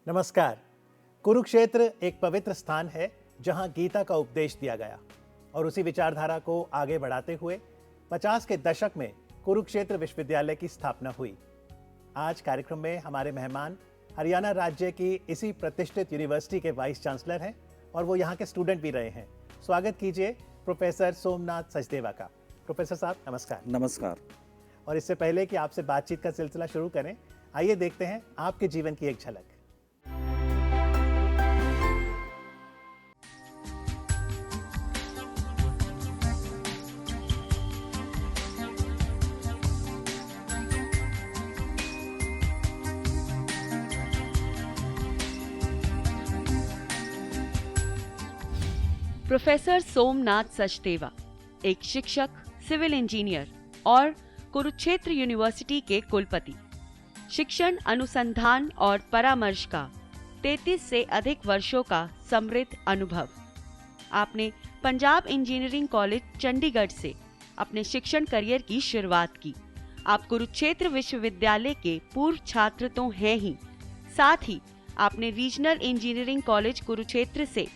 नमस्कार। कुरुक्षेत्र एक पवित्र स्थान है जहां गीता का उपदेश दिया गया और उसी विचारधारा को आगे बढ़ाते हुए 50 के दशक में कुरुक्षेत्र विश्वविद्यालय की स्थापना हुई। आज कार्यक्रम में हमारे मेहमान हरियाणा राज्य की इसी प्रतिष्ठित यूनिवर्सिटी के वाइस चांसलर हैं और वो यहाँ के स्टूडेंट भी रहे हैं। स्वागत कीजिए प्रोफेसर सोमनाथ सचदेवा का। प्रोफेसर साहब नमस्कार। नमस्कार। और इससे पहले कि आपसे बातचीत का सिलसिला शुरू करें, आइए देखते हैं आपके जीवन की एक झलक। प्रोफेसर सोमनाथ सचदेवा एक शिक्षक, सिविल इंजीनियर और कुरुक्षेत्र यूनिवर्सिटी के कुलपति। शिक्षण, अनुसंधान और परामर्श का 33 से अधिक वर्षों का समृद्ध अनुभव। आपने पंजाब इंजीनियरिंग कॉलेज चंडीगढ़ से अपने शिक्षण करियर की शुरुआत की। आप कुरुक्षेत्र विश्वविद्यालय के पूर्व छात्र तो हैं ही, साथ ही आपने रीजनल इंजीनियरिंग कॉलेज कुरुक्षेत्र से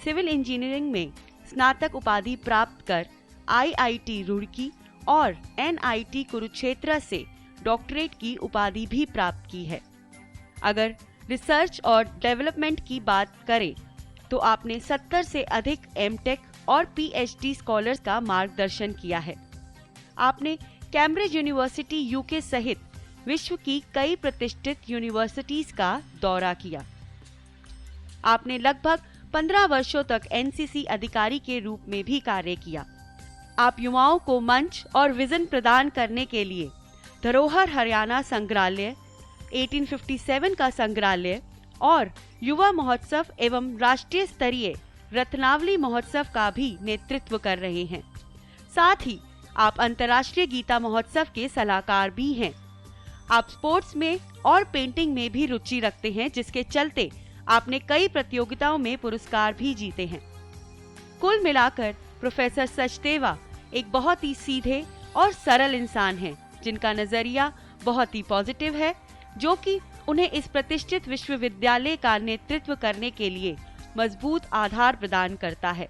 सिविल इंजीनियरिंग में स्नातक उपाधि प्राप्त कर आईआईटी रुड़की और एनआईटी कुरुक्षेत्र से डॉक्टरेट की उपाधि भी प्राप्त की है। अगर रिसर्च और डेवलपमेंट की बात करें तो आपने 70 से अधिक एमटेक और पीएचडी स्कॉलर्स का मार्गदर्शन किया है। आपने कैम्ब्रिज यूनिवर्सिटी यूके सहित विश्व की कई प्रतिष्ठित यूनिवर्सिटीज का दौरा किया। आपने लगभग 15 वर्षों तक एनसीसी अधिकारी के रूप में भी कार्य किया। आप युवाओं को मंच और विजन प्रदान करने के लिए धरोहर हरियाणा संग्रहालय, 1857 का संग्रहालय और युवा महोत्सव एवं राष्ट्रीय स्तरीय रत्नावली महोत्सव का भी नेतृत्व कर रहे हैं। साथ ही आप अंतर्राष्ट्रीय गीता महोत्सव के सलाहकार भी हैं। आप स्पोर्ट्स में और पेंटिंग में भी रुचि रखते हैं, जिसके चलते आपने कई प्रतियोगिताओं में पुरस्कार भी जीते हैं। कुल मिलाकर प्रोफेसर सचदेवा एक बहुत ही सीधे और सरल इंसान हैं, जिनका नजरिया बहुत ही पॉजिटिव है, जो कि उन्हें इस प्रतिष्ठित विश्वविद्यालय का नेतृत्व करने के लिए मजबूत आधार प्रदान करता है।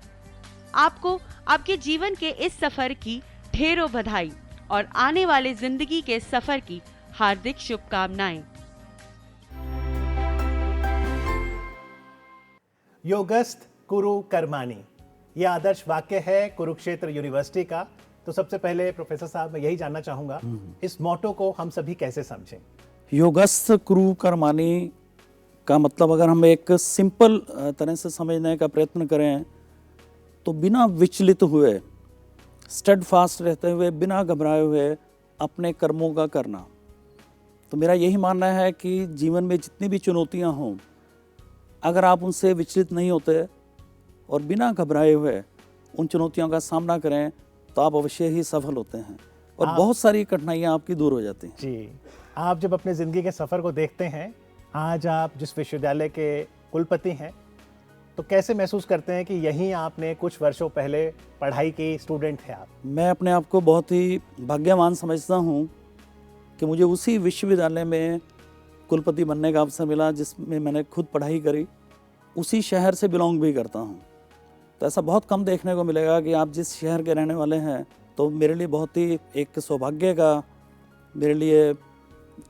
आपको आपके जीवन के इस सफर की ढेरों बधाई और आने वाले जिंदगी के सफर की हार्दिक शुभकामनाएं। योगस्थ कुरु कर्माणि, यह आदर्श वाक्य है कुरुक्षेत्र यूनिवर्सिटी का। तो सबसे पहले प्रोफेसर साहब मैं यही जानना चाहूंगा, इस मोटो को हम सभी कैसे समझें? योगस्थ कुरु कर्माणि का मतलब अगर हम एक सिंपल तरह से समझने का प्रयत्न करें तो बिना विचलित हुए, स्टेडफास्ट रहते हुए, बिना घबराए हुए अपने कर्मों का करना। तो मेरा यही मानना है कि जीवन में जितनी भी चुनौतियां हों, अगर आप उनसे विचलित नहीं होते और बिना घबराए हुए उन चुनौतियों का सामना करें तो आप अवश्य ही सफल होते हैं और बहुत सारी कठिनाइयां आपकी दूर हो जाती हैं। जी, आप जब अपने ज़िंदगी के सफ़र को देखते हैं, आज आप जिस विश्वविद्यालय के कुलपति हैं, तो कैसे महसूस करते हैं कि यहीं आपने कुछ वर्षों पहले पढ़ाई की, स्टूडेंट थे आप? मैं अपने आप को बहुत ही भाग्यवान समझता हूँ कि मुझे उसी विश्वविद्यालय में कुलपति बनने का अवसर मिला जिसमें मैंने खुद पढ़ाई करी। उसी शहर से बिलोंग भी करता हूँ। तो ऐसा बहुत कम देखने को मिलेगा कि आप जिस शहर के रहने वाले हैं, तो मेरे लिए बहुत ही एक सौभाग्य का, मेरे लिए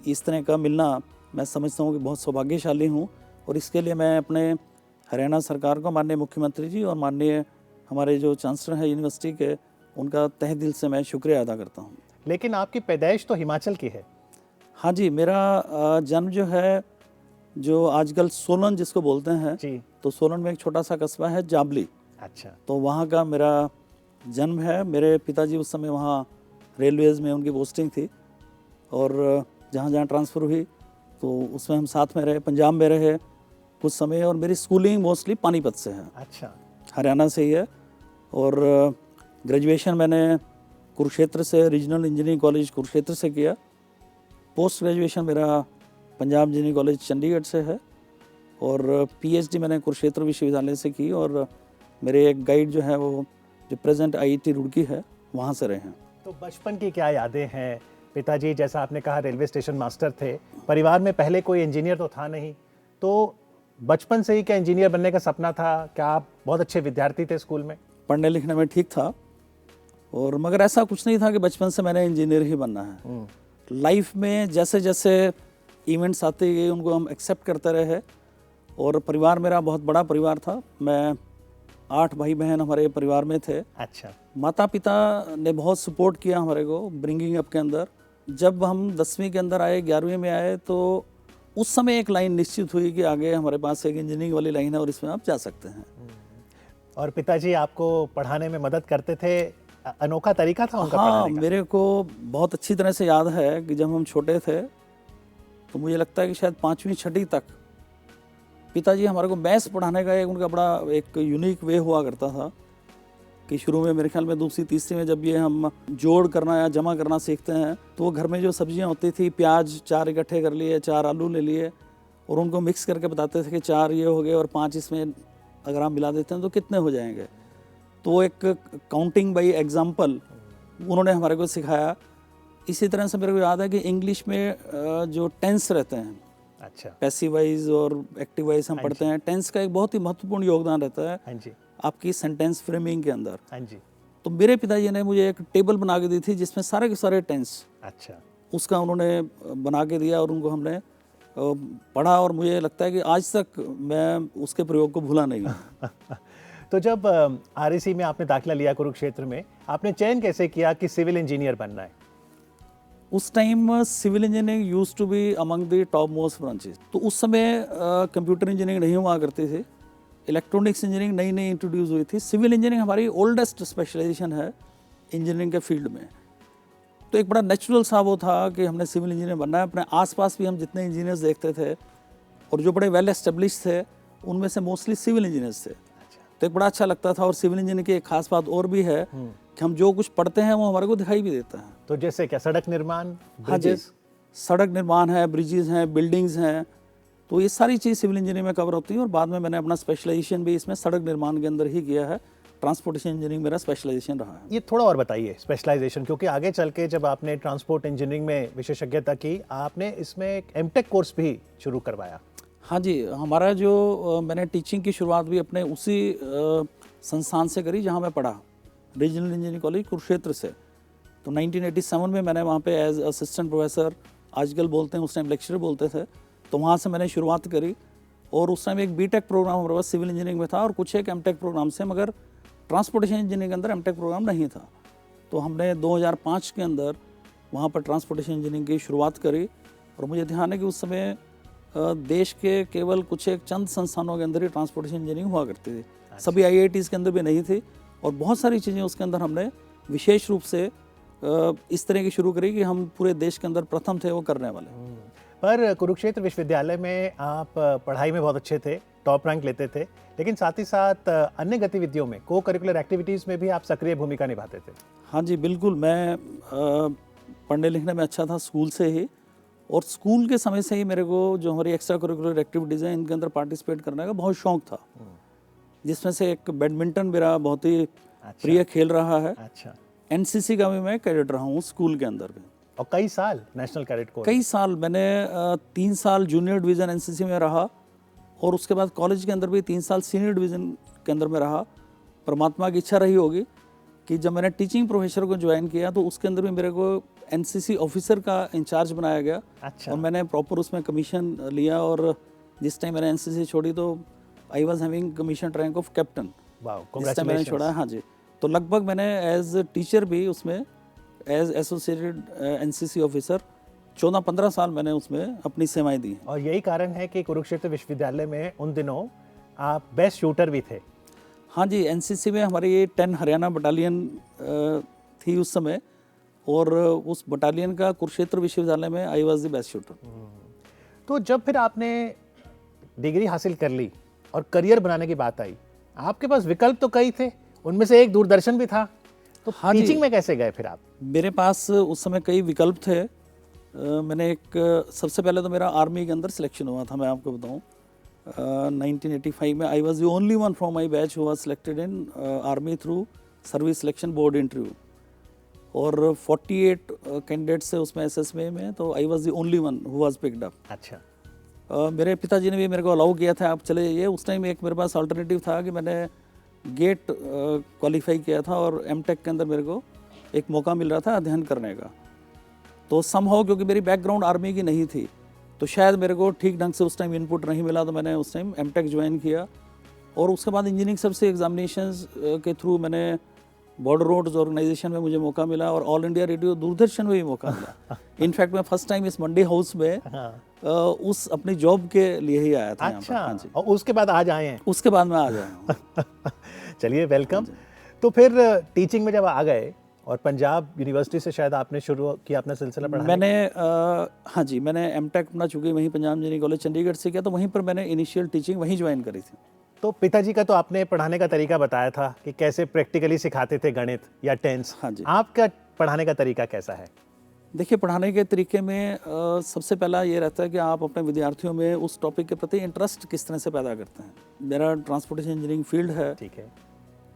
इस तरह का मिलना मैं समझता हूँ कि बहुत सौभाग्यशाली हूँ। और इसके लिए मैं अपने हरियाणा सरकार को, माननीय मुख्यमंत्री जी और माननीय हमारे जो चांसलर हैं यूनिवर्सिटी के, उनका तहे दिल से मैं शुक्रिया अदा करता हूँ। लेकिन आपकी पैदाइश तो हिमाचल की है। हाँ जी, मेरा जन्म जो है, जो आजकल सोलन जिसको बोलते हैं जी, तो सोलन में एक छोटा सा कस्बा है जाबली। अच्छा। तो वहाँ का मेरा जन्म है। मेरे पिताजी उस समय वहाँ रेलवेज़ में उनकी पोस्टिंग थी और जहाँ जहाँ ट्रांसफ़र हुई तो उसमें हम साथ में रहे, पंजाब में रहे कुछ समय। और मेरी स्कूलिंग मोस्टली पानीपत से है। अच्छा। हरियाणा से ही है। और ग्रेजुएशन मैंने कुरुक्षेत्र से, रीजनल इंजीनियरिंग कॉलेज कुरुक्षेत्र से किया। पोस्ट ग्रेजुएशन मेरा पंजाब इंजीनियरिंग कॉलेज चंडीगढ़ से है और पीएचडी मैंने कुरुक्षेत्र विश्वविद्यालय से की। और मेरे एक गाइड जो है वो जो प्रेजेंट आईआईटी रुड़की है, वहाँ से रहे हैं। तो बचपन की क्या यादें हैं? पिताजी जैसा आपने कहा रेलवे स्टेशन मास्टर थे, परिवार में पहले कोई इंजीनियर तो था नहीं, तो बचपन से ही क्या इंजीनियर बनने का सपना था? क्या आप बहुत अच्छे विद्यार्थी थे स्कूल में? पढ़ने लिखने में ठीक था, और मगर ऐसा कुछ नहीं था कि बचपन से मैंने इंजीनियर ही बनना है। लाइफ में जैसे जैसे इवेंट्स आते गए उनको हम एक्सेप्ट करते रहे, और परिवार मेरा बहुत बड़ा परिवार था। मैं 8 भाई बहन हमारे परिवार में थे। अच्छा। माता पिता ने बहुत सपोर्ट किया हमारे को ब्रिंगिंग अप के अंदर। जब हम 10वीं के अंदर आए, 11वीं में आए, तो उस समय एक लाइन निश्चित हुई कि आगे हमारे पास एक इंजीनियरिंग वाली लाइन है और इसमें आप जा सकते हैं। और पिताजी आपको पढ़ाने में मदद करते थे? अनोखा तरीका था उनका हाँ, पढ़ाने का? मेरे को बहुत अच्छी तरह से याद है कि जब हम छोटे थे तो मुझे लगता है कि शायद 5वीं 6वीं तक पिताजी हमारे को मैथ्स पढ़ाने का एक उनका बड़ा एक यूनिक वे हुआ करता था कि शुरू में मेरे ख्याल में 2वीं 3वीं में जब ये हम जोड़ करना या जमा करना सीखते हैं तो वो घर में जो सब्जियां होती थी, प्याज 4 इकट्ठे कर लिए, 4 आलू ले लिए और उनको मिक्स करके बताते थे कि 4 ये हो गए और 5 इसमें अगर आप मिला देते हैं तो कितने हो जाएंगे। तो एक काउंटिंग बाई एग्जाम्पल उन्होंने हमारे को सिखाया। इसी तरह से मेरे को याद है कि इंग्लिश में जो टेंस रहते हैं, अच्छा, पैसिव वाइज और एक्टिव वाइज हम पढ़ते हैं, टेंस का एक बहुत ही महत्वपूर्ण योगदान रहता है हाँ जी, आपकी सेंटेंस फ्रेमिंग के अंदर। हाँ जी। तो मेरे पिताजी ने मुझे एक टेबल बना के दी थी जिसमें सारे के सारे टेंस, अच्छा, उसका उन्होंने बना के दिया और उनको हमने पढ़ा, और मुझे लगता है कि आज तक मैं उसके प्रयोग को भूला नहीं हूँ। तो जब आरईसी में आपने दाखिला लिया कुरुक्षेत्र में, आपने चयन कैसे किया कि सिविल इंजीनियर बनना है? उस time civil engineering used to be among the top most branches. तो उस समय कंप्यूटर इंजीनियरिंग नहीं हुआ करते थे, इलेक्ट्रॉनिक्स इंजीनियरिंग नई नई इंट्रोड्यूस हुई थी। सिविल इंजीनियरिंग हमारी ओल्डेस्ट स्पेशलाइजेशन है इंजीनियरिंग के फील्ड में। तो एक बड़ा नेचुरल सा वो था कि हमने सिविल इंजीनियर बनना है। अपने आसपास भी हम जितने इंजीनियर्स देखते थे और जो बड़े वेल एस्टेब्लिश थे उनमें से मोस्टली सिविल इंजीनियर्स थे। तो एक बड़ा अच्छा लगता था। और सिविल इंजीनियर की एक खास बात और भी है कि हम जो कुछ पढ़ते हैं वो हमारे को दिखाई भी देता है। तो जैसे क्या, सड़क निर्माण, हाँ जी, सड़क निर्माण है, ब्रिजेस हैं, बिल्डिंग्स हैं, तो ये सारी चीज़ सिविल इंजीनियरिंग में कवर होती है। और बाद में मैंने अपना स्पेशलाइजेशन भी इसमें सड़क निर्माण के अंदर ही किया है। ट्रांसपोर्टेशन इंजीनियरिंग मेरा स्पेशलाइजेशन रहा है। ये थोड़ा और बताइए स्पेशलाइजेशन, क्योंकि आगे चल के जब आपने ट्रांसपोर्ट इंजीनियरिंग में विशेषज्ञता की, आपने इसमें एक एमटेक कोर्स भी शुरू करवाया। हाँ जी, हमारा जो मैंने टीचिंग की शुरुआत भी अपने उसी संस्थान से करी जहाँ मैं पढ़ा, रीजनल इंजीनियरिंग कॉलेज कुरुक्षेत्र से। तो 1987 में मैंने वहाँ पे एज असिस्टेंट प्रोफेसर, आजकल बोलते हैं, उस टाइम लेक्चरर बोलते थे, तो वहाँ से मैंने शुरुआत करी। और उस टाइम एक बीटेक प्रोग्राम हमारे पास सिविल इंजीनियरिंग में था और कुछ एक एमटेक प्रोग्राम से, मगर ट्रांसपोर्टेशन इंजीनियरिंग के अंदर एमटेक प्रोग्राम नहीं था। तो हमने 2005 के अंदर वहाँ पर ट्रांसपोर्टेशन इंजीनियरिंग की शुरुआत करी। और मुझे ध्यान है कि उस समय देश के केवल कुछ एक चंद संस्थानों के अंदर ही ट्रांसपोर्टेशन इंजीनियरिंग हुआ करती थी। सभी आईआईटीज़ के अंदर भी नहीं थी। और बहुत सारी चीज़ें उसके अंदर हमने विशेष रूप से इस तरह की शुरू करी कि हम पूरे देश के अंदर प्रथम थे वो करने वाले। पर कुरुक्षेत्र विश्वविद्यालय में आप पढ़ाई में बहुत अच्छे थे, टॉप रैंक लेते थे, लेकिन साथ ही साथ अन्य गतिविधियों में, को करिकुलर एक्टिविटीज़ में भी आप सक्रिय भूमिका निभाते थे। हाँ जी, बिल्कुल। मैं पढ़ने लिखने में अच्छा था स्कूल से ही, और स्कूल के समय से ही मेरे को जो हमारी एक्स्ट्रा करिकुलर एक्टिविटीज़ हैं इनके अंदर पार्टिसिपेट करने का बहुत शौक था, जिसमें से एक बैडमिंटन मेरा बहुत ही प्रिय खेल रहा है। अच्छा। एनसीसी का भी मैं कैडेट रहा हूँ स्कूल के अंदर भी। और कई साल नेशनल कैडेट कोर? कई साल मैंने 3 साल जूनियर डिवीज़न एनसीसी में रहा, और उसके बाद कॉलेज के अंदर भी 3 साल सीनियर डिवीज़न के अंदर में रहा। परमात्मा की इच्छा रही होगी कि जब मैंने टीचिंग प्रोफेसर को ज्वाइन किया तो उसके अंदर भी मेरे को एनसीसी ऑफिसर का इंचार्ज बनाया गया। अच्छा। और मैंने प्रॉपर उसमें कमीशन लिया, और जिस टाइम मैंने एनसीसी छोड़ी तो I was having commission rank of captain. Wow, जिस टाइम मैंने छोड़ा। हाँ जी, तो लगभग मैंने एज टीचर भी उसमें एज एसोसिएटेड एनसीसी ऑफिसर 14-15 साल मैंने उसमें अपनी सेवाएं दी। और यही कारण है कि कुरुक्षेत्र विश्वविद्यालय में उन दिनों आप बेस्ट शूटर भी थे। हाँ जी, एनसीसी में हमारी 10 हरियाणा बटालियन थी उस समय, और उस बटालियन का कुरुक्षेत्र विश्वविद्यालय में I was the best shooter. तो जब फिर आपने डिग्री हासिल कर ली और करियर बनाने की बात आई, आपके पास विकल्प तो कई थे, उनमें से एक दूरदर्शन भी था, तो हाँ जी, टीचिंग में कैसे गए फिर आप? मेरे पास उस समय कई विकल्प थे। मैंने सबसे पहले तो मेरा आर्मी के अंदर सिलेक्शन हुआ था, मैं आपको बताऊं। 1985 में I was the only one from my batch who was selected in army through service selection board interview, और 48 कैंडिडेट्स थे उसमें एसएसबी में, तो I was the only one who was picked up. अच्छा। मेरे पिताजी ने भी मेरे को अलाउ किया था, आप चले जाइए। उस टाइम एक मेरे पास अल्टरनेटिव था कि मैंने गेट क्वालिफाई किया था और एमटेक के अंदर मेरे को एक मौका मिल रहा था अध्ययन करने का। तो समहाउ क्योंकि मेरी बैकग्राउंड आर्मी की नहीं थी, तो शायद मेरे को ठीक ढंग से उस टाइम इनपुट नहीं मिला, तो मैंने उस टाइम एमटेक ज्वाइन किया। और उसके बाद इंजीनियरिंग सर्विस एग्जामिनेशंस के थ्रू मैंने बॉर्डर रोड्स ऑर्गेनाइजेशन में मुझे मौका मिला और ऑल इंडिया रेडियो दूरदर्शन में भी मौका मिला। इनफैक्ट मैं फर्स्ट टाइम इस मंडी हाउस में उस अपनी जॉब के लिए ही आया था। अच्छा, हाँ जी। और उसके बाद आज आए हैं? उसके बाद मैं आ गया हूँ। चलिए, वेलकम। तो फिर टीचिंग में जब आ गए और पंजाब यूनिवर्सिटी से शायद आपने शुरू किया अपना सिलसिला पढ़ाने? मैंने हाँ जी, मैंने एमटेक अपना चूँकि वहीं पंजाब इंजीनियरिंग कॉलेज चंडीगढ़ से किया, तो वहीं पर मैंने इनिशियल टीचिंग वहीं ज्वाइन करी थी। तो पिताजी का तो आपने पढ़ाने का तरीका बताया था कि कैसे प्रैक्टिकली सिखाते थे गणित या टेंस। हाँ जी। आपका पढ़ाने का तरीका कैसा है? देखिए, पढ़ाने के तरीके में सबसे पहला ये रहता है कि आप अपने विद्यार्थियों में उस टॉपिक के प्रति इंटरेस्ट किस तरह से पैदा करते हैं। मेरा ट्रांसपोर्टेशन इंजीनियरिंग फील्ड है, ठीक है।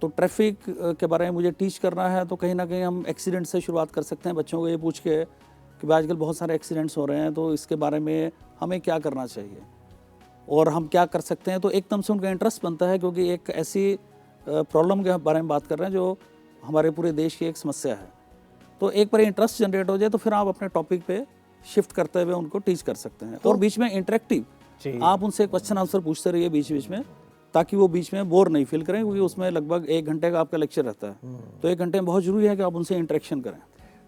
तो ट्रैफिक के बारे में मुझे टीच करना है, तो कहीं ना कहीं हम एक्सीडेंट से शुरुआत कर सकते हैं बच्चों को ये पूछ के कि भाई आजकल बहुत सारे एक्सीडेंट्स हो रहे हैं, तो इसके बारे में हमें क्या करना चाहिए और हम क्या कर सकते हैं। तो एकदम से उनका इंटरेस्ट बनता है, क्योंकि एक ऐसी प्रॉब्लम के बारे में बात कर रहे हैं जो हमारे पूरे देश की एक समस्या है। तो एक बार इंटरेस्ट जनरेट हो जाए तो फिर आप अपने टॉपिक पे शिफ्ट करते हुए उनको टीच कर सकते हैं। और बीच में इंटरेक्टिव आप उनसे क्वेश्चन आंसर पूछते रहिए बीच बीच में, ताकि वो बीच में बोर नहीं फील करें, क्योंकि उसमें लगभग 1 घंटे का आपका लेक्चर रहता है। तो 1 घंटे में बहुत जरूरी है कि आप उनसे इंटरेक्शन करें।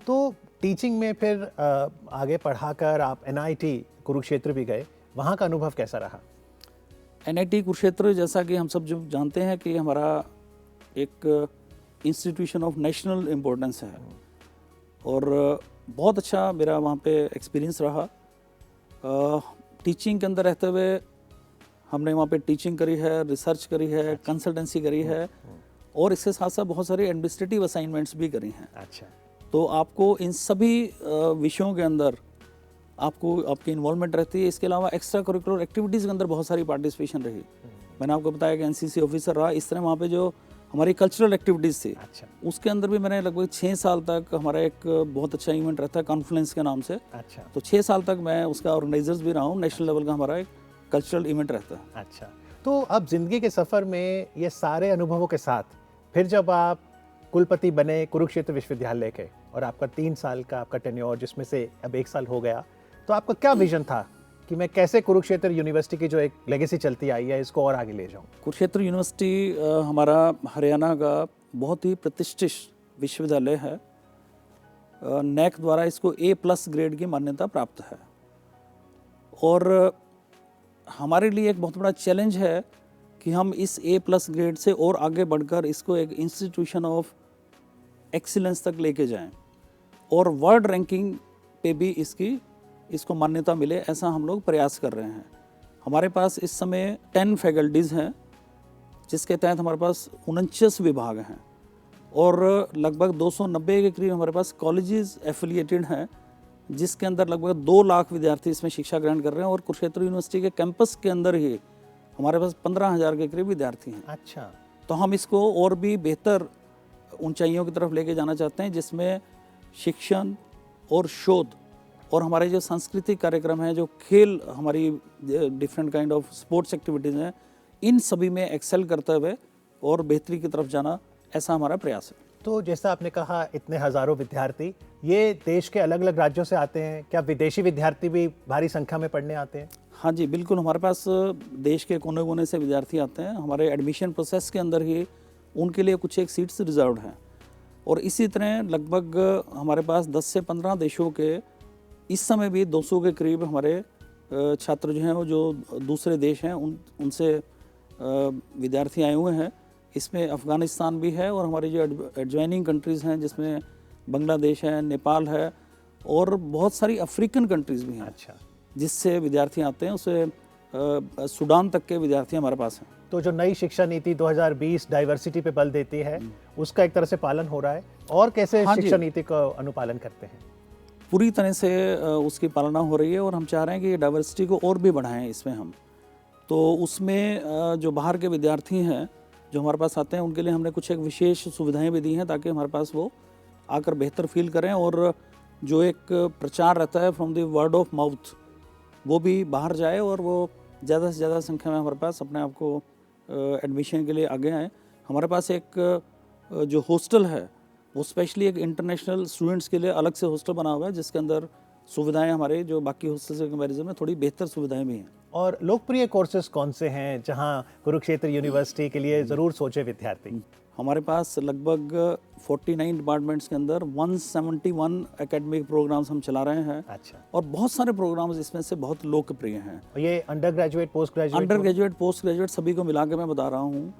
तो टीचिंग में फिर आगे पढ़ाकर आप NIT कुरुक्षेत्र भी गए, वहाँ का अनुभव कैसा रहा? NIT कुरुक्षेत्र, जैसा कि हम सब जो जानते हैं कि हमारा एक इंस्टीट्यूशन ऑफ नेशनल इम्पोर्टेंस है और बहुत अच्छा मेरा वहाँ पे एक्सपीरियंस रहा। टीचिंग के अंदर रहते हुए हमने वहाँ पे टीचिंग करी है, रिसर्च करी है, कंसल्टेंसी करी है और इसके साथ साथ बहुत सारी एडमिनिस्ट्रेटिव असाइनमेंट्स भी करी हैं। अच्छा। तो आपको इन सभी विषयों के अंदर आपको आपकी इन्वॉल्वमेंट रहती है। इसके अलावा एक्स्ट्रा करिकुलर एक्टिविटीज़ के अंदर बहुत सारी पार्टिसिपेशन रही। मैंने आपको बताया कि NCC ऑफिसर रहा। इस तरह वहाँ पे जो हमारी कल्चरल एक्टिविटीज़ थी, अच्छा। उसके अंदर भी मैंने लगभग 6 साल तक, हमारा एक बहुत अच्छा इवेंट रहता है कॉन्फ्लुएंस के नाम से। अच्छा। तो 6 साल तक मैं उसका ऑर्गेनाइजर्स भी रहा हूँ। नेशनल लेवल का हमारा एक कल्चरल इवेंट रहता है। अच्छा। तो अब जिंदगी के सफ़र में ये सारे अनुभवों के साथ फिर जब आप कुलपति बने कुरुक्षेत्र विश्वविद्यालय के और आपका 3 साल का आपका टेन्योर, जिसमें से अब 1 साल हो गया, तो आपका क्या विजन था कि मैं कैसे कुरुक्षेत्र यूनिवर्सिटी की जो एक लेगेसी चलती आई है इसको और आगे ले जाऊं? कुरुक्षेत्र यूनिवर्सिटी हमारा हरियाणा का बहुत ही प्रतिष्ठित विश्वविद्यालय है। NAC द्वारा इसको A+ ग्रेड की मान्यता प्राप्त है और हमारे लिए एक बहुत बड़ा चैलेंज है कि हम इस A+ ग्रेड से और आगे बढ़कर इसको एक इंस्टीट्यूशन ऑफ एक्सीलेंस तक लेके जाएं और वर्ल्ड रैंकिंग पे भी इसको मान्यता मिले, ऐसा हम लोग प्रयास कर रहे हैं। हमारे पास इस समय 10 फैकल्टीज़ हैं, जिसके तहत हमारे पास 49 विभाग हैं और लगभग 290 के करीब हमारे पास कॉलेजेस एफिलिएटेड हैं, जिसके अंदर लगभग 2 लाख विद्यार्थी इसमें शिक्षा ग्रहण कर रहे हैं और कुरुक्षेत्र यूनिवर्सिटी के कैंपस के अंदर ही हमारे पास 15,000 के करीब विद्यार्थी हैं। अच्छा। तो हम इसको और भी बेहतर ऊंचाइयों की तरफ लेके जाना चाहते हैं, जिसमें शिक्षण और शोध और हमारे जो सांस्कृतिक कार्यक्रम हैं, जो खेल, हमारी different kind of sports activities हैं, इन सभी में एक्सेल करते हुए और बेहतरी की तरफ जाना, ऐसा हमारा प्रयास है। तो जैसा आपने कहा, इतने हज़ारों विद्यार्थी ये देश के अलग अलग राज्यों से आते हैं, क्या विदेशी विद्यार्थी भी भारी संख्या में पढ़ने आते हैं? हाँ जी, बिल्कुल। हमारे पास देश के कोने कोने से विद्यार्थी आते हैं। हमारे एडमिशन प्रोसेस के अंदर ही उनके लिए कुछ एक सीट्स रिजर्व्ड हैं और इसी तरह लगभग हमारे पास 10 से 15 देशों के, इस समय भी 200 के करीब हमारे छात्र जो हैं वो जो दूसरे देश हैं उनसे विद्यार्थी आए हुए हैं। इसमें अफ़गानिस्तान भी है और हमारी जो एडजॉइनिंग कंट्रीज़ हैं, जिसमें बांग्लादेश है, नेपाल है और बहुत सारी अफ्रीकन कंट्रीज़ भी हैं। अच्छा। जिससे विद्यार्थी आते हैं, उससे सूडान तक के विद्यार्थी हमारे पास हैं। तो जो नई शिक्षा नीति 2020 डाइवर्सिटी पे बल देती है, उसका एक तरह से पालन हो रहा है, और कैसे शिक्षा नीति का अनुपालन करते हैं? पूरी तरह से उसकी पालना हो रही है और हम चाह रहे हैं कि डाइवर्सिटी को और भी बढ़ाएं इसमें हम। तो उसमें जो बाहर के विद्यार्थी हैं जो हमारे पास आते हैं, उनके लिए हमने कुछ एक विशेष सुविधाएं भी दी हैं, ताकि हमारे पास वो आकर बेहतर फील करें। और जो एक प्रचार रहता है from the word of mouth, वो भी बाहर जाए और वो ज़्यादा से ज़्यादा संख्या में हमारे पास अपने आप को एडमिशन के लिए आगे आए। हमारे पास एक जो हॉस्टल है वो स्पेशली एक इंटरनेशनल स्टूडेंट्स के लिए अलग से हॉस्टल बना हुआ है, जिसके अंदर सुविधाएं हमारे जो बाकी हॉस्टल के कंपैरिजन में थोड़ी बेहतर सुविधाएं भी हैं। और लोकप्रिय कोर्सेज कौन से हैं जहां कुरुक्षेत्र यूनिवर्सिटी के लिए ज़रूर सोचे विद्यार्थी? हमारे पास लगभग 49 डिपार्टमेंट्स के अंदर 171 एकेडमिक प्रोग्राम्स हम चला रहे हैं। अच्छा, और बहुत सारे प्रोग्राम्स इसमें से बहुत लोकप्रिय हैं। और ये under graduate, post graduate? Under graduate, post graduate सभी को मिला के मैं बता रहा हूँ।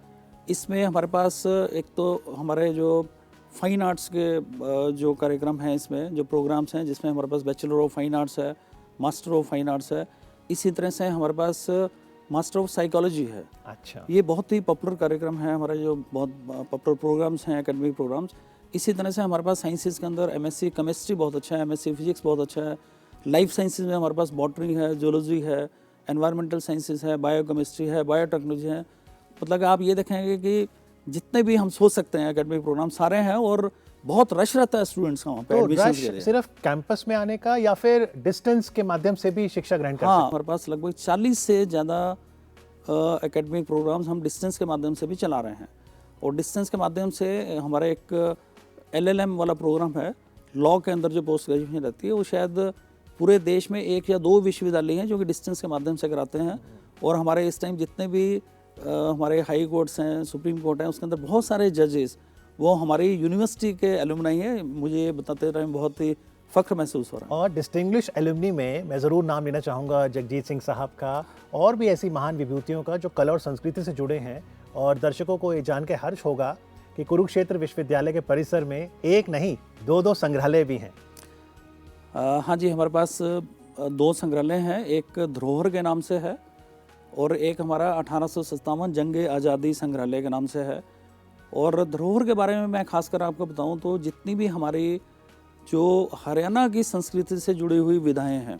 इसमें हमारे पास एक तो हमारे जो फाइन आर्ट्स के जो कार्यक्रम हैं, इसमें जो प्रोग्राम्स हैं, जिसमें हमारे पास बैचलर ऑफ फाइन आर्ट्स है, मास्टर ऑफ फाइन आर्ट्स है। इसी तरह से हमारे पास मास्टर ऑफ साइकोलॉजी है। अच्छा, ये बहुत ही पॉपुलर कार्यक्रम है, हमारे जो बहुत पॉपुलर प्रोग्राम्स हैं, एकेडमिक प्रोग्राम्स। इसी तरह से हमारे पास साइंसेज के अंदर एमएससी केमिस्ट्री बहुत अच्छा है, एमएससी फिजिक्स बहुत अच्छा है। लाइफ साइंसेज में हमारे पास बॉटनी है, जूलॉजी है, एनवायरमेंटल साइंसेज है, बायोकेमिस्ट्री है, बायोटेक्नोलॉजी है। मतलब कि आप ये देखेंगे कि जितने भी हम सोच सकते हैं एकेडमिक प्रोग्राम सारे हैं, और बहुत रश रहता है स्टूडेंट्स का वहाँ पे तो एडमिशन रश के लिए। सिर्फ कैंपस में आने का या फिर डिस्टेंस के माध्यम से भी शिक्षा ग्रहण कर हाँ, सकते हमारे पास लगभग 40 से ज़्यादा एकेडमिक प्रोग्राम्स हम डिस्टेंस के माध्यम से भी चला रहे हैं। और डिस्टेंस के माध्यम से हमारा एक LLM वाला प्रोग्राम है, लॉ के अंदर जो पोस्ट ग्रेजुएशन रहती है, वो शायद पूरे देश में 1 या 2 विश्वविद्यालय हैं जो कि डिस्टेंस के माध्यम से कराते हैं। और हमारे इस टाइम जितने भी हमारे हाई कोर्ट्स हैं, सुप्रीम कोर्ट हैं, उसके अंदर बहुत सारे जजेस वो हमारी यूनिवर्सिटी के एलुमनाई हैं। मुझे ये बताते रहे बहुत ही फ़ख्र महसूस हो रहा है। और डिस्टिंग्विश एलुमनी में मैं ज़रूर नाम लेना चाहूँगा जगजीत सिंह साहब का, और भी ऐसी महान विभूतियों का जो कला और संस्कृति से जुड़े हैं। और दर्शकों को ये जान के हर्ष होगा कि कुरुक्षेत्र विश्वविद्यालय के परिसर में एक नहीं 2 संग्रहालय भी हैं। हाँ जी, हमारे पास 2 संग्रहालय हैं। एक धरोहर के नाम से है और एक हमारा 1857 जंग आज़ादी संग्रहालय के नाम से है। और धरोहर के बारे में मैं खासकर आपको बताऊं तो जितनी भी हमारी जो हरियाणा की संस्कृति से जुड़ी हुई विधाएं हैं,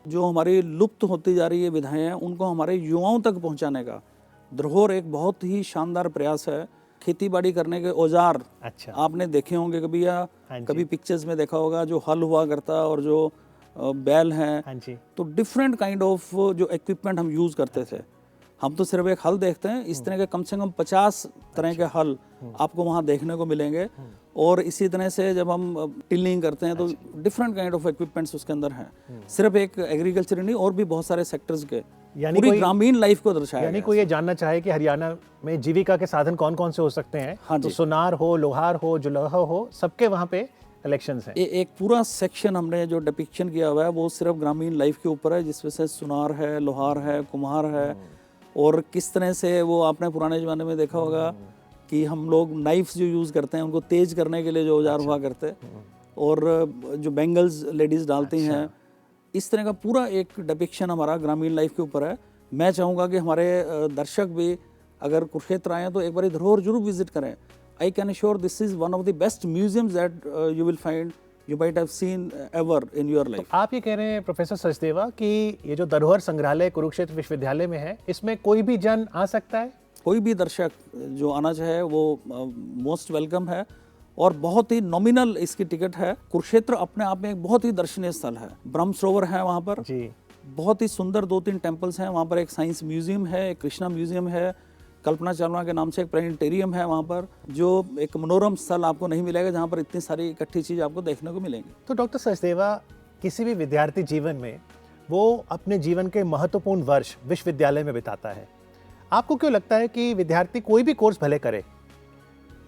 जो हमारी लुप्त होती जा रही है विधाएं हैं, उनको हमारे युवाओं तक पहुंचाने का धरोहर एक बहुत ही शानदार प्रयास है। खेती बाड़ी करने के औजार अच्छा, आपने देखे होंगे कभी, या हाँ जी। कभी पिक्चर्स में देखा होगा, जो हल हुआ करता और जो बैल हैं, हाँ जी, तो डिफरेंट काइंड ऑफ जो इक्विपमेंट हम यूज़ करते थे। हम तो सिर्फ एक हल देखते हैं, इस तरह के कम से कम 50 तरह के हल आपको वहाँ देखने को मिलेंगे। और इसी तरह से जब हम टिलिंग करते हैं तो डिफरेंट काइंड ऑफ इक्विपमेंट्स उसके अंदर हैं। सिर्फ एक एग्रीकल्चर नहीं, और भी बहुत सारे सेक्टर्स के यानी पूरी कोई- ग्रामीण लाइफ को दर्शाया यानी गया है। कोई ये जानना चाहे कि हरियाणा में जीविका के साधन कौन कौन से हो सकते हैं, हाँ तो जी। सुनार हो, लोहार हो, जुलाहा हो, सबके वहाँ पे कलेक्शंस हैं। एक पूरा सेक्शन हमने जो डिपिक्शन किया हुआ है वो सिर्फ ग्रामीण लाइफ के ऊपर है, जिसमें से सुनार है, लोहार है, कुम्हार है, और किस तरह से वो आपने पुराने ज़माने में देखा होगा कि हम लोग नाइफ्स जो यूज़ करते हैं उनको तेज करने के लिए जो औजार हुआ करते, और जो बैंगल्स लेडीज़ डालती हैं, इस तरह का पूरा एक डिपिक्शन हमारा ग्रामीण लाइफ के ऊपर है। मैं चाहूँगा कि हमारे दर्शक भी अगर कुरुक्षेत्र आएँ तो एक बार धरोहर जरूर विजिट करें। I can assure this is one of the best museums that you will find, you might have seen ever in your life. आप ये कह रहे हैं प्रोफेसर सचदेवा कि ये जो धरोहर संग्रहालय कुरुक्षेत्र विश्वविद्यालय में है, इसमें कोई भी जन आ सकता है? कोई भी दर्शक जो आना चाहे वो मोस्ट वेलकम है, और बहुत ही नॉमिनल इसकी टिकट है। कुरुक्षेत्र अपने आप में एक बहुत ही दर्शनीय स्थल है। ब्रह्म सरोवर है वहाँ पर, जी, बहुत ही सुंदर 2-3 टेम्पल्स हैं वहाँ पर। एक साइंस म्यूजियम है, एक कृष्णा म्यूजियम है, कल्पना चावला के नाम से एक प्लानिटेरियम है वहाँ पर, जो एक मनोरम स्थल आपको नहीं मिलेगा जहाँ पर इतनी सारी इकट्ठी चीज़ आपको देखने को मिलेंगी। तो डॉक्टर सचदेवा, किसी भी विद्यार्थी जीवन में वो अपने जीवन के महत्वपूर्ण वर्ष विश्वविद्यालय में बिताता है। आपको क्यों लगता है कि विद्यार्थी कोई भी कोर्स भले करे,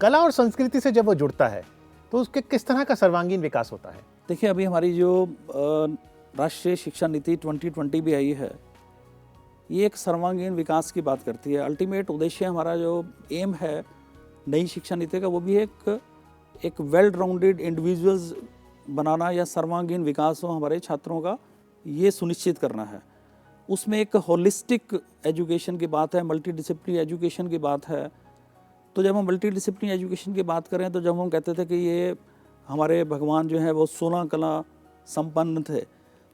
कला और संस्कृति से जब वो जुड़ता है तो उसके किस तरह का सर्वांगीण विकास होता है? देखिए, अभी हमारी जो राष्ट्रीय शिक्षा नीति 2020 भी आई है, ये एक सर्वांगीण विकास की बात करती है। अल्टीमेट उद्देश्य हमारा जो एम है नई शिक्षा नीति का, वो भी एक वेल राउंडेड इंडिविजुअल्स बनाना या सर्वांगीण विकास हो हमारे छात्रों का, ये सुनिश्चित करना है। उसमें एक होलिस्टिक एजुकेशन की बात है, मल्टीडिसिप्लिनरी एजुकेशन की बात है। तो जब हम मल्टीडिसिप्लिनरी एजुकेशन की बात करें तो जब हम कहते थे कि ये हमारे भगवान जो है वो 16 कला संपन्न थे,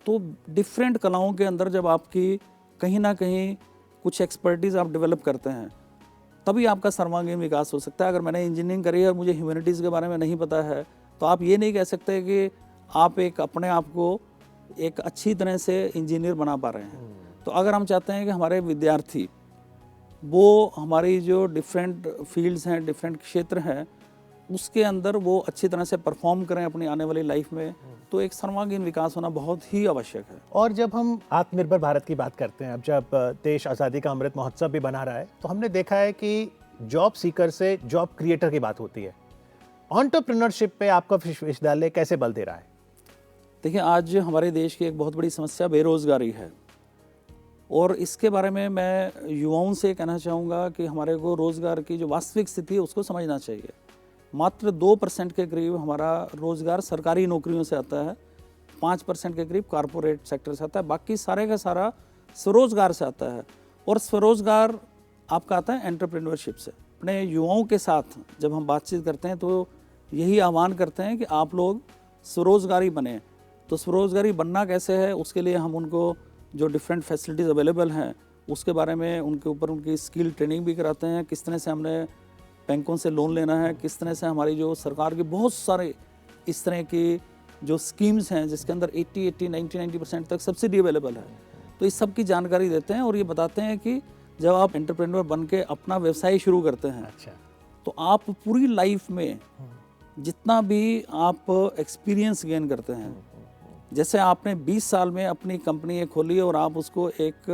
तो डिफरेंट कलाओं के अंदर जब आपकी कहीं ना कहीं कुछ एक्सपर्टीज़ आप डेवलप करते हैं, तभी आपका सर्वांगीण विकास हो सकता है। अगर मैंने इंजीनियरिंग करी है और मुझे ह्यूमैनिटीज़ के बारे में नहीं पता है, तो आप ये नहीं कह सकते कि आप एक अपने आप को एक अच्छी तरह से इंजीनियर बना पा रहे हैं। तो अगर हम चाहते हैं कि हमारे विद्यार्थी वो हमारी जो डिफरेंट फील्ड्स हैं, डिफरेंट क्षेत्र हैं, उसके अंदर वो अच्छी तरह से परफॉर्म करें अपनी आने वाली लाइफ में, तो एक सर्वांगीण विकास होना बहुत ही आवश्यक है। और जब हम आत्मनिर्भर भारत की बात करते हैं, अब जब देश आज़ादी का अमृत महोत्सव भी बना रहा है, तो हमने देखा है कि जॉब सीकर से जॉब क्रिएटर की बात होती है। एंटरप्रेन्योरशिप पे आपका विश्वविद्यालय कैसे बल दे रहा है? देखिए, आज हमारे देश की एक बहुत बड़ी समस्या बेरोज़गारी है, और इसके बारे में मैं युवाओं से कहना चाहूँगा कि हमारे को रोज़गार की जो वास्तविक स्थिति है उसको समझना चाहिए। मात्र 2% के करीब हमारा रोज़गार सरकारी नौकरियों से आता है, 5% के करीब कॉरपोरेट सेक्टर से आता है, बाकी सारे का सारा स्वरोजगार से आता है। और स्वरोजगार आपका आता है एंटरप्रेन्योरशिप से। अपने युवाओं के साथ जब हम बातचीत करते हैं तो यही आह्वान करते हैं कि आप लोग स्वरोजगारी बने। तो स्वरोजगारी बनना कैसे है, उसके लिए हम उनको जो डिफरेंट फैसिलिटीज़ अवेलेबल हैं उसके बारे में उनके ऊपर उनकी स्किल ट्रेनिंग भी कराते हैं, किस तरह से हमने बैंकों से लोन लेना है, किस तरह से हमारी जो सरकार की बहुत सारे इस तरह की जो स्कीम्स हैं जिसके अंदर 90% तक सब्सिडी अवेलेबल है, तो इस सब की जानकारी देते हैं। और ये बताते हैं कि जब आप एंटरप्रेन्योर बन के अपना व्यवसाय शुरू करते हैं, अच्छा, तो आप पूरी लाइफ में जितना भी आप एक्सपीरियंस गेन करते हैं, जैसे आपने 20 साल में अपनी कंपनी एक खोली और आप उसको एक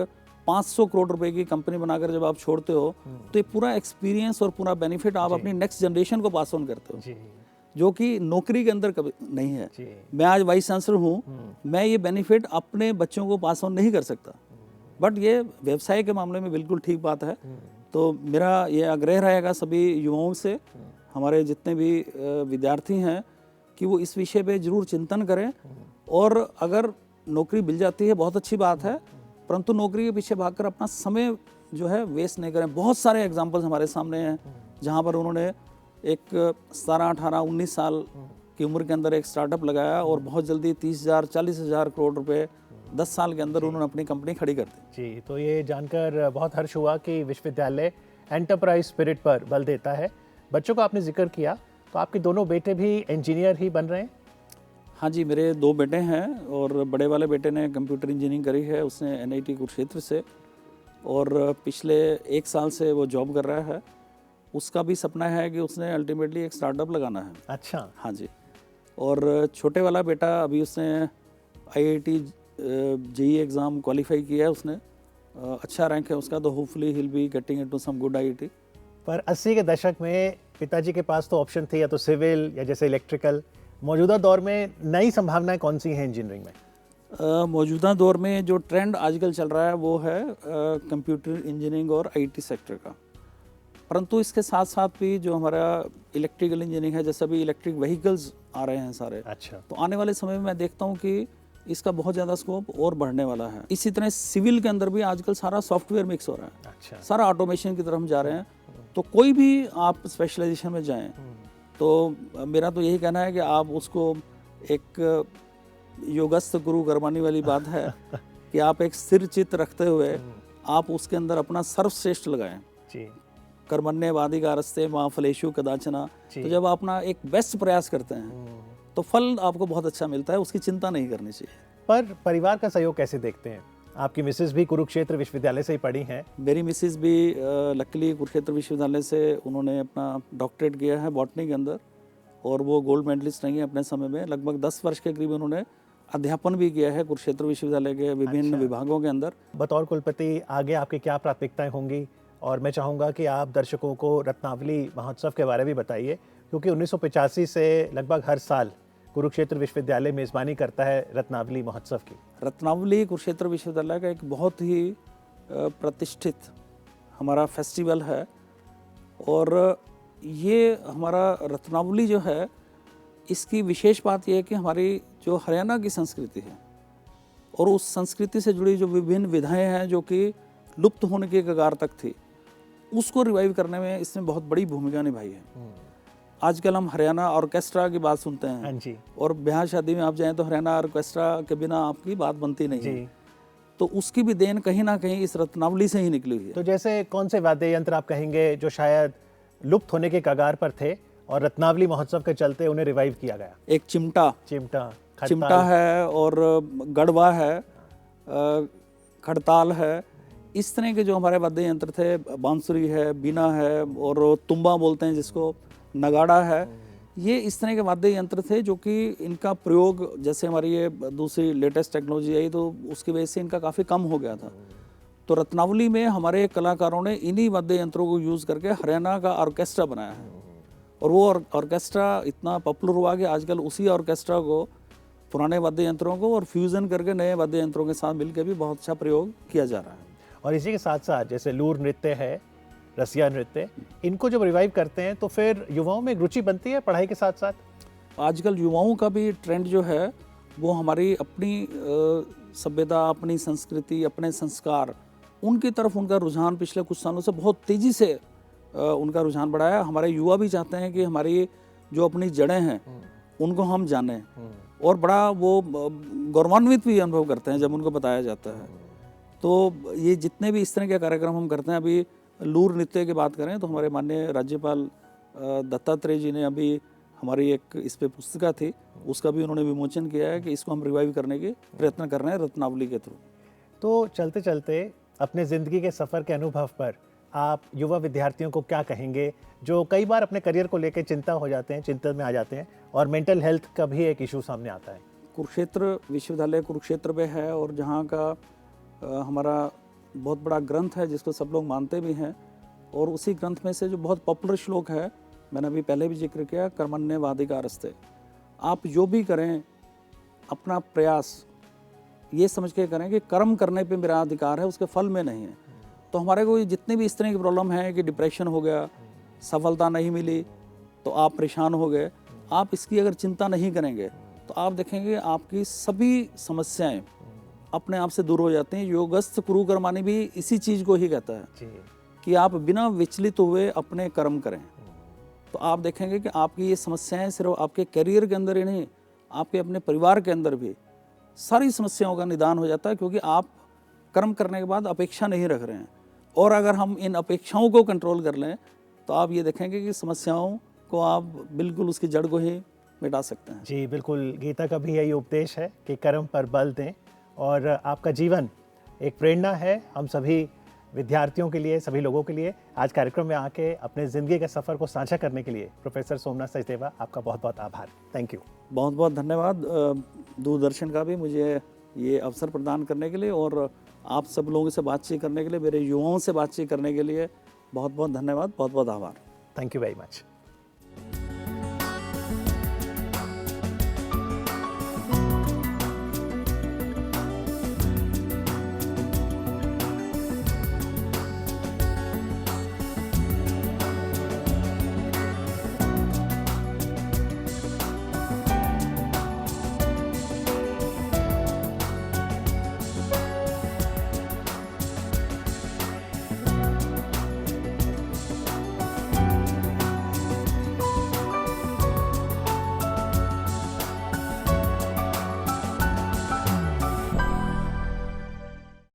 500 करोड़ रुपए की कंपनी बनाकर जब आप छोड़ते हो, तो ये पूरा एक्सपीरियंस और पूरा बेनिफिट आप अपनी नेक्स्ट जनरेशन को पास ऑन करते हो, जो कि नौकरी के अंदर कभी नहीं है। मैं आज वाइस चांसलर हूँ, मैं ये बेनिफिट अपने बच्चों को पास ऑन नहीं कर सकता, बट ये व्यवसाय के मामले में बिल्कुल ठीक बात है। तो मेरा ये आग्रह रहेगा सभी युवाओं से, हमारे जितने भी विद्यार्थी हैं, कि वो इस विषय पे जरूर चिंतन करें। और अगर नौकरी मिल जाती है बहुत अच्छी बात है, परंतु नौकरी के पीछे भागकर अपना समय जो है वेस्ट नहीं करें। बहुत सारे एग्जाम्पल्स हमारे सामने हैं जहाँ पर उन्होंने एक 17, 18, 19 साल की उम्र के अंदर एक स्टार्टअप लगाया और बहुत जल्दी 30,000, 40,000 करोड़ रुपए 10 साल के अंदर उन्होंने अपनी कंपनी खड़ी कर दी। जी, तो ये जानकर बहुत हर्ष हुआ कि विश्वविद्यालय एंटरप्राइज स्पिरिट पर बल देता है। बच्चों का आपने जिक्र किया, तो आपके दोनों बेटे भी इंजीनियर ही बन रहे हैं? हाँ जी, मेरे 2 बेटे हैं और बड़े वाले बेटे ने कंप्यूटर इंजीनियरिंग करी है, उसने NIT कुरुक्षेत्र से, और पिछले 1 साल से वो जॉब कर रहा है। उसका भी सपना है कि उसने अल्टीमेटली एक स्टार्टअप लगाना है। अच्छा। हाँ जी। और छोटे वाला बेटा अभी उसने IIT JEE एग्ज़ाम क्वालिफाई किया है, उसने अच्छा रैंक है उसका, तो hopefully he will be getting into some good IIT। पर 80 के दशक में पिताजी के पास तो ऑप्शन थे, या तो सिविल या जैसे इलेक्ट्रिकल। मौजूदा दौर में नई संभावनाएं कौन सी हैं इंजीनियरिंग में? मौजूदा दौर में जो ट्रेंड आजकल चल रहा है वो है कंप्यूटर इंजीनियरिंग और IT सेक्टर का। परंतु इसके साथ साथ भी जो हमारा इलेक्ट्रिकल इंजीनियरिंग है, जैसे अभी इलेक्ट्रिक व्हीकल्स आ रहे हैं सारे, अच्छा, तो आने वाले समय में मैं देखता हूँ कि इसका बहुत ज़्यादा स्कोप और बढ़ने वाला है। इसी तरह सिविल के अंदर भी आजकल सारा सॉफ्टवेयर मिक्स हो रहा है, अच्छा, सारा ऑटोमेशन की तरफ हम जा रहे हैं। तो कोई भी आप स्पेशलाइजेशन में जाएं, तो मेरा तो यही कहना है कि आप उसको एक योगस्थ गुरु करवाने वाली बात है कि आप एक स्थिर चित्त रखते हुए आप उसके अंदर अपना सर्वश्रेष्ठ लगाएं। जी, कर्मण्येवाधिकार रस्ते माँ फलेषु कदाचना। तो जब आप अपना एक बेस्ट प्रयास करते हैं तो फल आपको बहुत अच्छा मिलता है, उसकी चिंता नहीं करनी चाहिए। पर परिवार का सहयोग कैसे देखते हैं? आपकी मिसेस भी कुरुक्षेत्र विश्वविद्यालय से ही पढ़ी हैं। मेरी मिसेस भी लकीली कुरुक्षेत्र विश्वविद्यालय से उन्होंने अपना डॉक्टरेट किया है बॉटनी के अंदर, और वो गोल्ड मेडलिस्ट रही है अपने समय में। लगभग 10 वर्ष के करीब उन्होंने अध्यापन भी किया है कुरुक्षेत्र विश्वविद्यालय के विभिन्न विभागों के अंदर। बतौर कुलपति आगे आपकी क्या प्राथमिकताएं होंगी? और मैं चाहूँगा कि आप दर्शकों को रत्नावली महोत्सव के बारे में बताइए, क्योंकि 1985 से लगभग हर साल कुरुक्षेत्र विश्वविद्यालय मेज़बानी करता है रत्नावली महोत्सव की। रत्नावली कुरुक्षेत्र विश्वविद्यालय का एक बहुत ही प्रतिष्ठित हमारा फेस्टिवल है, और ये हमारा रत्नावली जो है, इसकी विशेष बात यह है कि हमारी जो हरियाणा की संस्कृति है और उस संस्कृति से जुड़ी जो विभिन्न विधाएं हैं जो कि लुप्त होने के कगार तक थी, उसको रिवाइव करने में इसने बहुत बड़ी भूमिका निभाई है। आजकल हम हरियाणा ऑर्केस्ट्रा की बात सुनते हैं, हाँ जी, और ब्याह शादी में आप जाएं तो हरियाणा ऑर्केस्ट्रा के बिना आपकी बात बनती नहीं है। तो उसकी भी देन कहीं ना कहीं इस रत्नावली से ही निकली हुई है। तो जैसे कौन से वाद्य यंत्र आप कहेंगे जो शायद लुप्त होने के कगार पर थे और रत्नावली महोत्सव के चलते उन्हें रिवाइव किया गया? एक चिमटा, चिमटा, चिमटा है और गढ़वा है, खड़ताल है, इस तरह के जो हमारे वाद्य यंत्र थे, बांसुरी है, बीना है और तुम्बा बोलते हैं जिसको, नगाड़ा है, ये इस तरह के वाद्य यंत्र थे जो कि इनका प्रयोग, जैसे हमारी ये दूसरी लेटेस्ट टेक्नोलॉजी आई तो उसकी वजह से इनका काफ़ी कम हो गया था। तो रत्नावली में हमारे कलाकारों ने इन्हीं वाद्य यंत्रों को यूज़ करके हरियाणा का ऑर्केस्ट्रा बनाया है और वो ऑर्केस्ट्रा इतना पॉपुलर हुआ कि आजकल उसी ऑर्केस्ट्रा को, पुराने वाद्य यंत्रों को और फ्यूज़न करके नए वाद्य यंत्रों के साथ मिलकर भी बहुत अच्छा प्रयोग किया जा रहा है। और इसी के साथ साथ जैसे लूर नृत्य है, रसिया नृत्य, इनको जब रिवाइव करते हैं तो फिर युवाओं में एक रुचि बनती है पढ़ाई के साथ साथ। आजकल युवाओं का भी ट्रेंड जो है वो हमारी अपनी सभ्यता, अपनी संस्कृति, अपने संस्कार, उनकी तरफ उनका रुझान पिछले कुछ सालों से बहुत तेज़ी से उनका रुझान बढ़ा है। हमारे युवा भी चाहते हैं कि हमारी जो अपनी जड़ें हैं उनको हम जानें और बड़ा वो गौरवान्वित भी अनुभव करते हैं जब उनको बताया जाता है। तो ये जितने भी इस तरह के कार्यक्रम हम करते हैं, अभी लूर नृत्य की बात करें तो हमारे माननीय राज्यपाल दत्तात्रेय जी ने अभी हमारी एक इस पे पुस्तिका थी, उसका भी उन्होंने विमोचन किया है कि इसको हम रिवाइव करने के प्रयत्न कर रहे हैं रत्नावली के थ्रू। तो चलते चलते अपने ज़िंदगी के सफ़र के अनुभव पर आप युवा विद्यार्थियों को क्या कहेंगे जो कई बार अपने करियर को लेकर चिंता हो जाते हैं, चिंता में आ जाते हैं और मेंटल हेल्थ का भी एक इशू सामने आता है? कुरुक्षेत्र विश्वविद्यालय कुरुक्षेत्र में है और जहाँ का हमारा बहुत बड़ा ग्रंथ है जिसको सब लोग मानते भी हैं, और उसी ग्रंथ में से जो बहुत पॉपुलर श्लोक है, मैंने अभी पहले भी जिक्र किया, कर्मण्येवाधिकारस्ते। आप जो भी करें अपना प्रयास ये समझ के करें कि कर्म करने पे मेरा अधिकार है, उसके फल में नहीं है। तो हमारे को जितने भी इस तरह की प्रॉब्लम है कि डिप्रेशन हो गया, सफलता नहीं मिली तो आप परेशान हो गए, आप इसकी अगर चिंता नहीं करेंगे तो आप देखेंगे आपकी सभी समस्याएं अपने आप से दूर हो जाती हैं। योगस्थ कुरु कर्माणि भी इसी चीज़ को ही कहता है कि आप बिना विचलित हुए अपने कर्म करें। तो आप देखेंगे कि आपकी ये समस्याएं सिर्फ आपके करियर के अंदर ही नहीं, आपके अपने परिवार के अंदर भी सारी समस्याओं का निदान हो जाता है, क्योंकि आप कर्म करने के बाद अपेक्षा नहीं रख रहे हैं। और अगर हम इन अपेक्षाओं को कंट्रोल कर लें तो आप ये देखेंगे कि समस्याओं को आप बिल्कुल उसकी जड़ को ही मिटा सकते हैं। जी बिल्कुल, गीता का भी यही उपदेश है कि कर्म पर बल दें, और आपका जीवन एक प्रेरणा है हम सभी विद्यार्थियों के लिए, सभी लोगों के लिए। आज कार्यक्रम में आके अपने ज़िंदगी के सफ़र को साझा करने के लिए प्रोफेसर सोमनाथ सचदेवा, आपका बहुत बहुत आभार। Thank you. बहुत बहुत धन्यवाद दूरदर्शन का भी मुझे ये अवसर प्रदान करने के लिए, और आप सब लोगों से बातचीत करने के लिए, मेरे युवाओं से बातचीत करने के लिए बहुत बहुत धन्यवाद, बहुत बहुत आभार। Thank you very much.